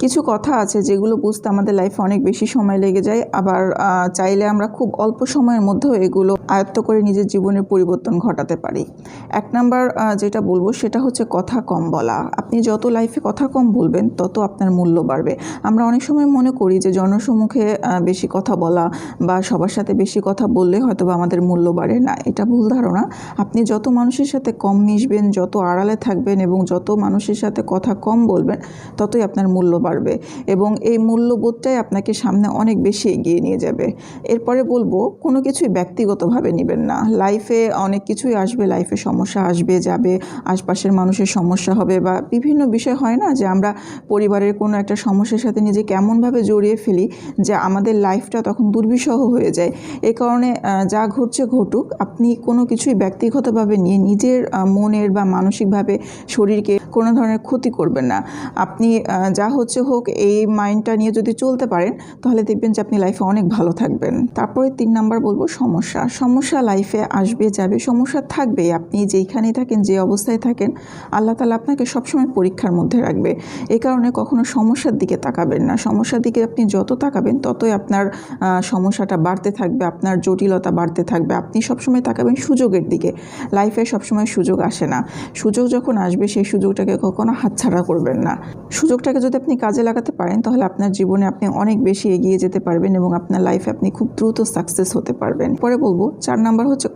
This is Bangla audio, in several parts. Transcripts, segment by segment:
কিছু কথা আছে যেগুলো বুঝতে আমাদের লাইফে অনেক বেশি সময় লেগে যায়, আবার চাইলে আমরা খুব অল্প সময়ের মধ্যেও এগুলো আয়ত্ত করে নিজের জীবনের পরিবর্তন ঘটাতে পারি। এক নাম্বার যেটা বলবো সেটা হচ্ছে কথা কম বলা। আপনি যত লাইফে কথা কম বলবেন তত আপনার মূল্য বাড়বে। আমরা অনেক সময় মনে করি যে জনসম্মুখে বেশি কথা বলা বা সবার সাথে বেশি কথা বললে হয়তো বা আমাদের মূল্য বাড়ে না, এটা ভুল ধারণা। আপনি যত মানুষের সাথে কম মিশবেন, যত আড়ালে থাকবেন এবং যত মানুষের সাথে কথা কম বলবেন ততই আপনার মূল্য বাড়বে এবং এই মূল্যবোধটাই আপনাকে সামনে অনেক বেশি এগিয়ে নিয়ে যাবে। এরপরে বলবো কোনো কিছুই ব্যক্তিগতভাবে নেবেন না। লাইফে অনেক কিছুই আসবে, লাইফে সমস্যা আসবে যাবে, আশপাশের মানুষের সমস্যা হবে বা বিভিন্ন বিষয় হয় না যে আমরা পরিবারের কোনো একটা সমস্যার সাথে নিজেকে এমনভাবে জড়িয়ে ফেলি যে আমাদের লাইফটা তখন দুর্বিষহ হয়ে যায়। এই কারণে যা ঘটছে ঘটুক, আপনি কোনো কিছুই ব্যক্তিগতভাবে নিয়ে নিজের মনের বা মানসিকভাবে শরীরকে কোনো ধরনের ক্ষতি করবেন না। আপনি যা হচ্ছে হোক এই মাইন্ডটা নিয়ে যদি চলতে পারেন তাহলে দেখবেন যে আপনি লাইফে অনেক ভালো থাকবেন। তারপরে 3 নাম্বার বলবো সমস্যা লাইফে আসবে যাবে, সমস্যা থাকবেই। আপনি যেইখানেই থাকেন, যে অবস্থায় থাকেন, আল্লাহ তাআলা আপনাকে সবসময় পরীক্ষার মধ্যে রাখবে। এই কারণে কখনো সমস্যার দিকে তাকাবেন না। সমস্যার দিকে আপনি যত তাকাবেন ততই আপনার সমস্যাটা বাড়তে থাকবে, আপনার জটিলতা বাড়তে থাকবে। আপনি সবসময় তাকাবেন সুযোগের দিকে। লাইফে সবসময় সুযোগ আসে না, সুযোগ যখন আসবে সেই সুযোগটাকে কখনো হাতছাড়া করবেন না। সুযোগটাকে যদি আপনি কাজে লাগাতে পারেন তাহলে আপনার জীবনে আপনি অনেক বেশি এগিয়ে যেতে পারবেন এবং আপনার লাইফে আপনি খুব দ্রুত সাকসেস হতে পারবেন। পরে বলবো 4 নাম্বার হচ্ছে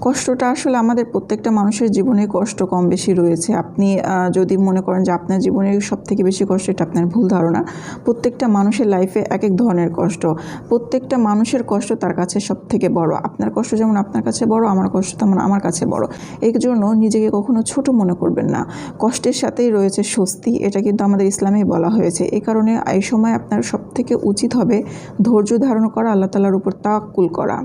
কষ্টটা আসলে আমাদের প্রত্যেকটা মানুষের জীবনে কষ্ট কম বেশি রয়েছে। আপনি যদি মনে করেন যে আপনার জীবনের সবথেকে বেশি কষ্ট, এটা আপনার ভুল ধারণা। প্রত্যেকটা মানুষের লাইফে এক এক ধরনের কষ্ট, প্রত্যেকটা মানুষের কষ্ট তার কাছে সবথেকে বড়। আপনার কষ্ট যেমন আপনার কাছে বড়, আমার কষ্ট তেমন আমার কাছে বড়। এই জন্য নিজেকে কখনো ছোট মনে করবেন না। কষ্টের সাথেই রয়েছে স্বস্তি, এটা কিন্তু আমাদের ইসলামেই বলা হয়েছে। এই কারণে এই সময় আপনার সবথেকে উচিত হবে ধৈর্য ধারণ করা, আল্লাহ তাআলার উপর তাওয়াক্কুল করা।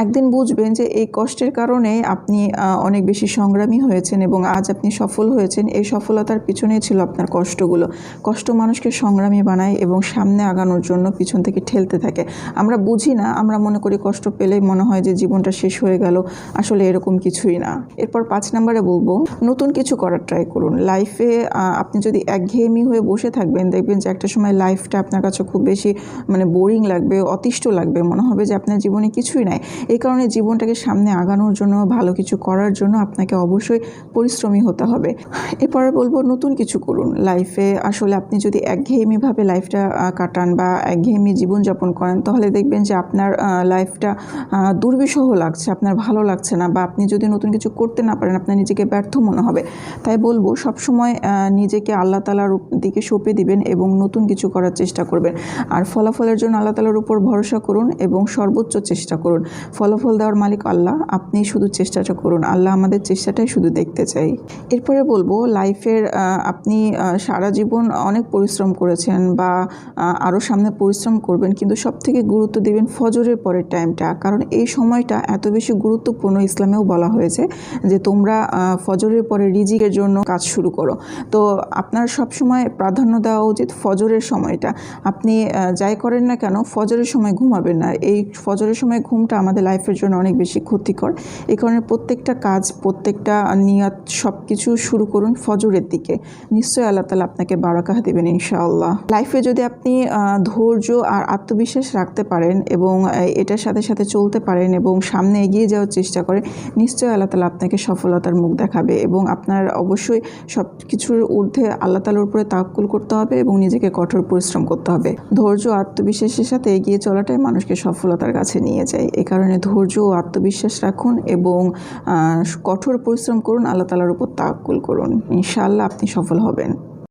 একদিন বুঝবেন যে এই কষ্টের কারণে আপনি অনেক বেশি সংগ্রামী হয়েছেন এবং আজ আপনি সফল হয়েছেন। এই সফলতার পিছনেই ছিল আপনার কষ্টগুলো। কষ্ট মানুষকে সংগ্রামী বানায় এবং সামনে আগানোর জন্য পিছন থেকে ঠেলতে থাকে। আমরা বুঝি না, আমরা মনে করি কষ্ট পেলেই মনে হয় যে জীবনটা শেষ হয়ে গেল। আসলে এরকম কিছুই না। এরপর 5 নম্বরে বলবো নতুন কিছু করার ট্রাই করুন। লাইফে আপনি যদি একঘেয়েমি হয়ে বসে থাকবেন, দেখবেন যে একটা সময় লাইফটা আপনার কাছে খুব বেশি বোরিং লাগবে, অতিষ্ঠ লাগবে, মনে হবে যে আপনার জীবনে কিছুই নাই। এই কারণে জীবনটাকে সামনে আগানোর জন্য, ভালো কিছু করার জন্য আপনাকে অবশ্যই পরিশ্রমী হতে হবে। এরপরে বলবো নতুন কিছু করুন। লাইফে আসলে আপনি যদি একঘেয়েমিভাবে লাইফটা কাটান বা একঘেয়েমি জীবনযাপন করেন তাহলে দেখবেন যে আপনার লাইফটা দুর্বিষহ লাগছে, আপনার ভালো লাগছে না, বা আপনি যদি নতুন কিছু করতে না পারেন আপনার নিজেকে ব্যর্থ মনে হবে। তাই বলবো সবসময় নিজেকে আল্লাহ তাআলার দিকে সঁপে দিবেন এবং নতুন কিছু করার চেষ্টা করবেন। আর ফলাফলের জন্য আল্লাহ তাআলার উপর ভরসা করুন এবং সর্বোচ্চ চেষ্টা করুন। ফলাফল দেওয়ার মালিক আল্লাহ, আপনি শুধু চেষ্টাটা করুন। আল্লাহ আমাদের চেষ্টাটাই শুধু দেখতে চাই। এরপরে বলবো লাইফের আপনি সারা জীবন অনেক পরিশ্রম করেছেন বা আরও সামনে পরিশ্রম করবেন, কিন্তু সবথেকে গুরুত্ব দেবেন ফজরের পরের টাইমটা। কারণ এই সময়টা এত বেশি গুরুত্বপূর্ণ, ইসলামেও বলা হয়েছে যে তোমরা ফজরের পরে রিজিকের জন্য কাজ শুরু করো। তো আপনার সবসময় প্রাধান্য দেওয়া উচিত ফজরের সময়টা। আপনি যাই করেন না কেন ফজরের সময় ঘুমাবেন না। এই ফজরের সময় ঘুমটা আমাদের লাইফের জন্য অনেক বেশি ক্ষতিকর। এই কারণে প্রত্যেকটা কাজ, প্রত্যেকটা নিয়াত সব কিছু শুরু করুন ফজরের দিকে। নিশ্চয়ই আল্লাহ তাআলা আপনাকে বারাকাহ দেবেন ইনশাআল্লাহ। লাইফে যদি আপনি ধৈর্য আর আত্মবিশ্বাস রাখতে পারেন এবং এটার সাথে সাথে চলতে পারেন এবং সামনে এগিয়ে যাওয়ার চেষ্টা করেন, নিশ্চয়ই আল্লাহ তাআলা আপনাকে সফলতার মুখ দেখাবে এবং আপনার অবশ্যই সব কিছুর ঊর্ধ্বে আল্লাহ তাআলার উপরে তাওয়াক্কুল করতে হবে এবং নিজেকে কঠোর পরিশ্রম করতে হবে। ধৈর্য আত্মবিশ্বাসের সাথে এগিয়ে চলাটাই মানুষকে সফলতার কাছে নিয়ে যায়। এই কারণে ধৈর্য ও আত্মবিশ্বাস রাখুন এবং কঠোর পরিশ্রম করুন, আল্লাহ তাআলার উপর তাওয়াক্কুল করুন। ইনশাআল্লাহ আপনি সফল হবেন।